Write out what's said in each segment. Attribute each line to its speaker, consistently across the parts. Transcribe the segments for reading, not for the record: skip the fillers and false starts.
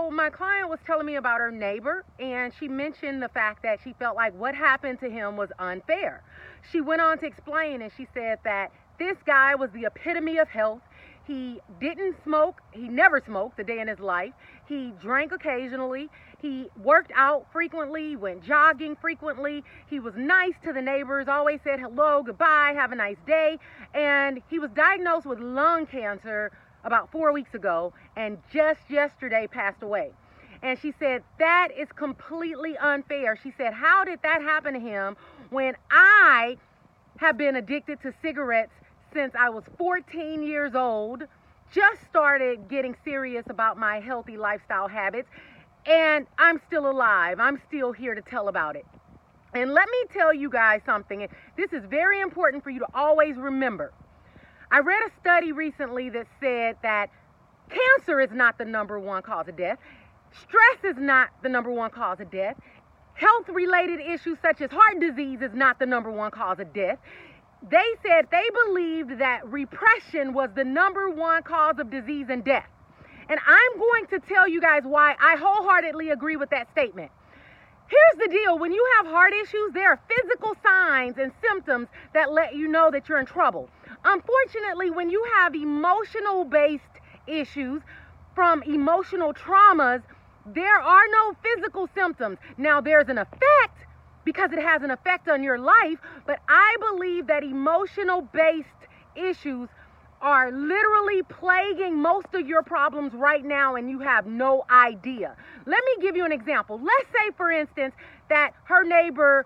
Speaker 1: So my client was telling me about her neighbor, and she mentioned the fact that she felt like what happened to him was unfair. She went on to explain, and she said that this guy was the epitome of health. He didn't smoke. He never smoked a day in his life. He drank occasionally. He worked out frequently, went jogging frequently. He was nice to the neighbors, always said hello, goodbye, have a nice day. And he was diagnosed with lung cancer about 4 weeks ago, and just yesterday passed away. And she said, that is completely unfair. She said, how did that happen to him when I have been addicted to cigarettes since I was 14 years old, just started getting serious about my healthy lifestyle habits, and I'm still alive. I'm still here to tell about it. And let me tell you guys something. This is very important for you to always remember. I read a study recently that said that cancer is not the number one cause of death. Stress is not the number one cause of death. Health-related issues such as heart disease is not the number one cause of death. They said they believed that repression was the number one cause of disease and death. And I'm going to tell you guys why I wholeheartedly agree with that statement. Here's the deal. When you have heart issues, there are physical signs and symptoms that let you know that you're in trouble. Unfortunately, when you have emotional-based issues from emotional traumas, there are no physical symptoms. Now, there's an effect because it has an effect on your life, but I believe that emotional-based issues are literally plaguing most of your problems right now, and you have no idea. Let me give you an example. Let's say, for instance, that her neighbor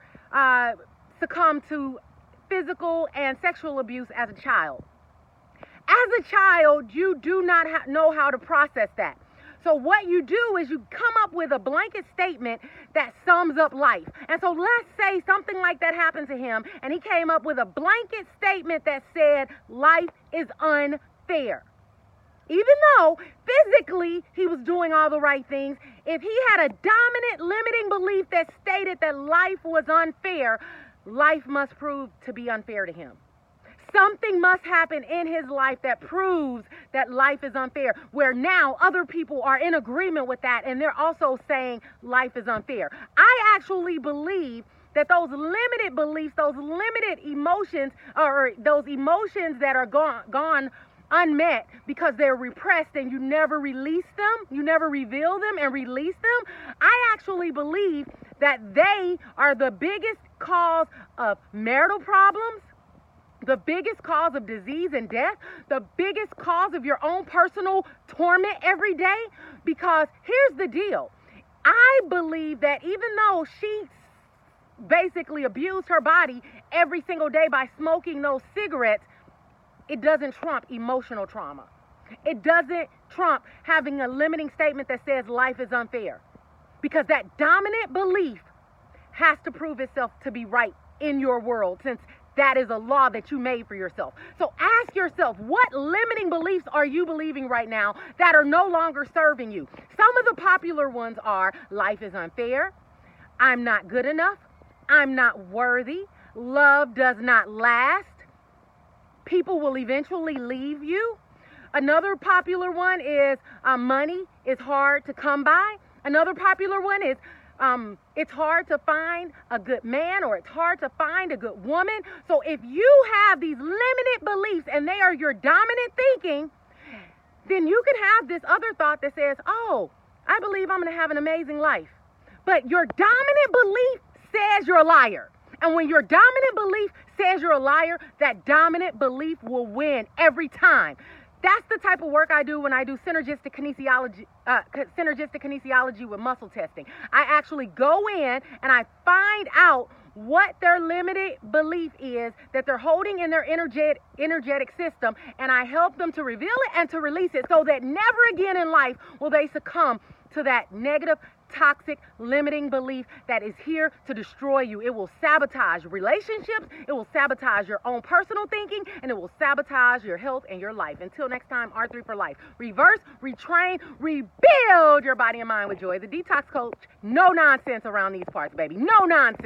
Speaker 1: succumbed to physical and sexual abuse as a child. As a child, you do not know how to process that. So what you do is you come up with a blanket statement that sums up life. And so let's say something like that happened to him, and he came up with a blanket statement that said life is unfair. Even though physically he was doing all the right things, if he had a dominant limiting belief that stated that life was unfair, life must prove to be unfair to him. Something must happen in his life that proves that life is unfair, where now other people are in agreement with that, and they're also saying life is unfair. I actually believe that those limited beliefs, those limited emotions, or those emotions that are gone unmet because they're repressed and you never release them, you never reveal them and release them, I actually believe that they are the biggest cause of marital problems, the biggest cause of disease and death, the biggest cause of your own personal torment every day. Because here's the deal. I believe that even though she basically abused her body every single day by smoking those cigarettes, it doesn't trump emotional trauma. It doesn't trump having a limiting statement that says life is unfair. Because that dominant belief has to prove itself to be right in your world, since that is a law that you made for yourself. So ask yourself, what limiting beliefs are you believing right now that are no longer serving you? Some of the popular ones are life is unfair, I'm not good enough, I'm not worthy, love does not last, people will eventually leave you. Another popular one is money is hard to come by. Another popular one is it's hard to find a good man, or it's hard to find a good woman. So if you have these limited beliefs and they are your dominant thinking, then you can have this other thought that says, oh, I believe I'm going to have an amazing life. But your dominant belief says you're a liar. And when your dominant belief says you're a liar, that dominant belief will win every time. That's the type of work I do when I do synergistic kinesiology with muscle testing. I actually go in and I find out what their limited belief is that they're holding in their energetic system, and I help them to reveal it and to release it so that never again in life will they succumb to that negative, toxic, limiting belief that is here to destroy you. It will sabotage relationships, it will sabotage your own personal thinking, and it will sabotage your health and your life. Until next time, R3 for life. Reverse, retrain, rebuild your body and mind with joy. The Detox Coach. No nonsense around these parts, baby. No nonsense.